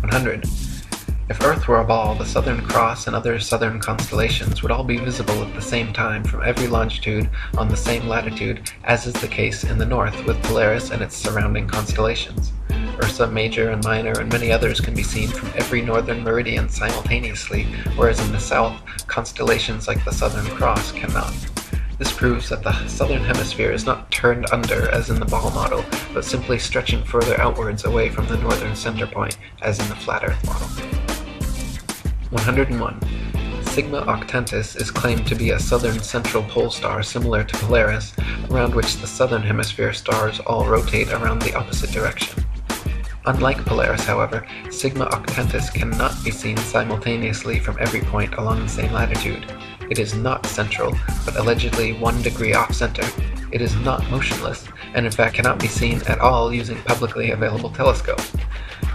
100. If Earth were a ball, the Southern Cross and other southern constellations would all be visible at the same time from every longitude on the same latitude, as is the case in the north with Polaris and its surrounding constellations. Ursa Major and Minor and many others can be seen from every northern meridian simultaneously, whereas in the south, constellations like the Southern Cross cannot. This proves that the southern hemisphere is not turned under as in the ball model, but simply stretching further outwards away from the northern center point, as in the flat Earth model. 101. Sigma Octantis is claimed to be a southern central pole star similar to Polaris, around which the southern hemisphere stars all rotate around the opposite direction. Unlike Polaris, however, Sigma Octantis cannot be seen simultaneously from every point along the same latitude. It is not central, but allegedly 1 degree off-center. It is not motionless, and in fact cannot be seen at all using publicly available telescopes.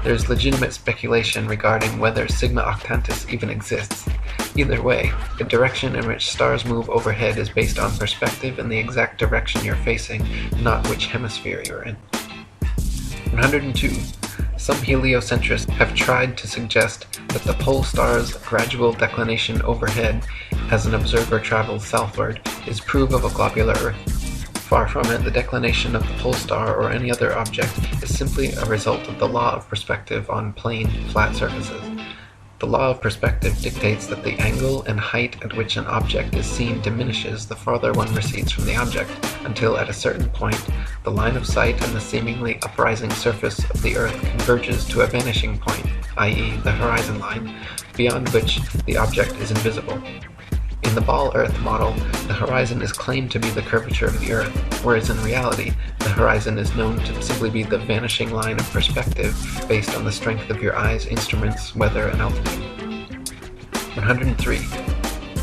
There is legitimate speculation regarding whether Sigma Octantis even exists. Either way, the direction in which stars move overhead is based on perspective and the exact direction you're facing, not which hemisphere you're in. 102. Some heliocentrists have tried to suggest that the pole star's gradual declination overhead as an observer travels southward is proof of a globular Earth. Far from it, the declination of the pole star or any other object is simply a result of the law of perspective on plane, flat surfaces. The law of perspective dictates that the angle and height at which an object is seen diminishes the farther one recedes from the object, until at a certain point, the line of sight and the seemingly uprising surface of the Earth converges to a vanishing point, i.e. the horizon line, beyond which the object is invisible. In the ball Earth model, the horizon is claimed to be the curvature of the Earth, whereas in reality, the horizon is known to simply be the vanishing line of perspective based on the strength of your eye's instruments, weather, and altitude. 103.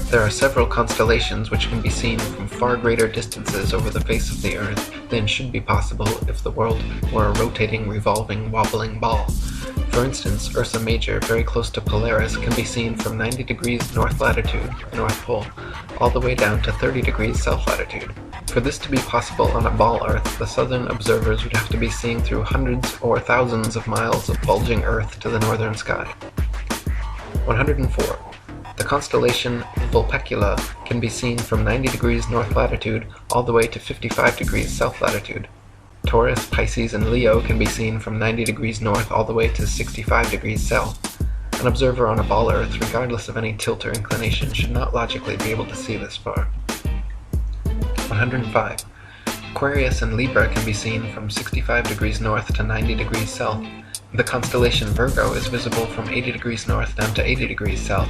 There are several constellations which can be seen from far greater distances over the face of the Earth than should be possible if the world were a rotating, revolving, wobbling ball. For instance, Ursa Major, very close to Polaris, can be seen from 90 degrees north latitude, the North Pole, all the way down to 30 degrees south latitude. For this to be possible on a ball Earth, the southern observers would have to be seeing through hundreds or thousands of miles of bulging Earth to the northern sky. 104. The constellation Vulpecula can be seen from 90 degrees north latitude all the way to 55 degrees south latitude. Taurus, Pisces, and Leo can be seen from 90 degrees north all the way to 65 degrees south. An observer on a ball Earth, regardless of any tilt or inclination, should not logically be able to see this far. 105. Aquarius and Libra can be seen from 65 degrees north to 90 degrees south. The constellation Virgo is visible from 80 degrees north down to 80 degrees south,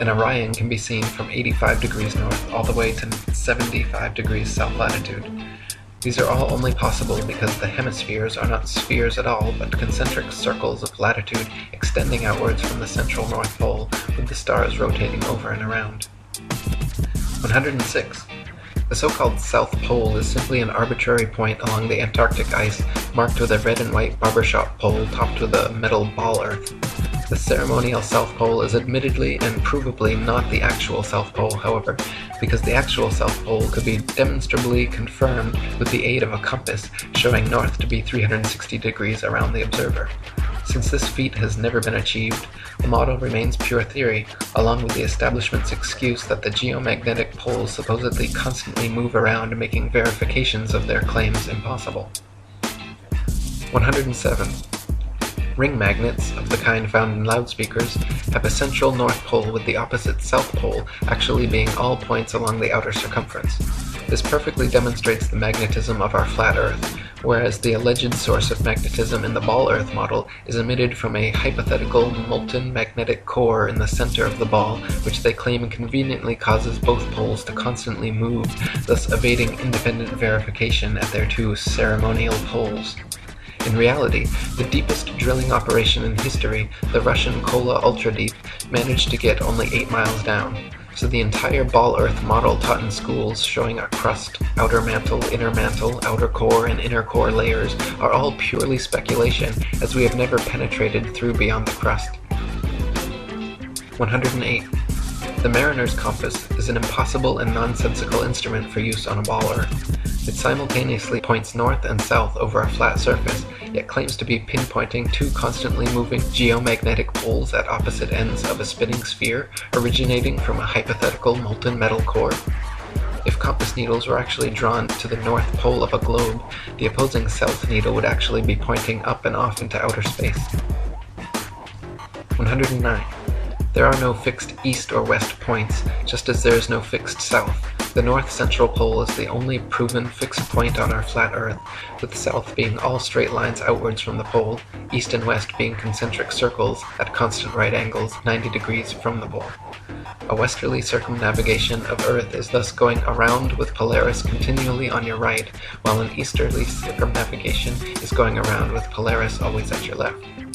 and Orion can be seen from 85 degrees north all the way to 75 degrees south latitude. These are all only possible because the hemispheres are not spheres at all, but concentric circles of latitude extending outwards from the central North Pole, with the stars rotating over and around. 106. The so-called South Pole is simply an arbitrary point along the Antarctic ice marked with a red and white barbershop pole topped with a metal ball Earth. The ceremonial South Pole is admittedly and provably not the actual South Pole, however, because the actual South Pole could be demonstrably confirmed with the aid of a compass showing north to be 360 degrees around the observer. Since this feat has never been achieved, the model remains pure theory, along with the establishment's excuse that the geomagnetic poles supposedly constantly move around, making verifications of their claims impossible. 107. Ring magnets, of the kind found in loudspeakers, have a central North Pole with the opposite South Pole actually being all points along the outer circumference. This perfectly demonstrates the magnetism of our flat Earth, whereas the alleged source of magnetism in the ball Earth model is emitted from a hypothetical molten magnetic core in the center of the ball, which they claim conveniently causes both poles to constantly move, thus evading independent verification at their two ceremonial poles. In reality, the deepest drilling operation in history, the Russian Kola Ultra Deep, managed to get only 8 miles down. So the entire ball Earth model taught in schools showing a crust, outer mantle, outer core, and inner core layers are all purely speculation, as we have never penetrated through beyond the crust. 108. The mariner's compass is an impossible and nonsensical instrument for use on a ball Earth. It simultaneously points north and south over a flat surface, yet claims to be pinpointing two constantly moving geomagnetic poles at opposite ends of a spinning sphere originating from a hypothetical molten metal core. If compass needles were actually drawn to the north pole of a globe, the opposing south needle would actually be pointing up and off into outer space. 109. There are no fixed east or west points, just as there is no fixed south. The north central pole is the only proven fixed point on our flat Earth, with south being all straight lines outwards from the pole, east and west being concentric circles at constant right angles 90 degrees from the pole. A westerly circumnavigation of Earth is thus going around with Polaris continually on your right, while an easterly circumnavigation is going around with Polaris always at your left.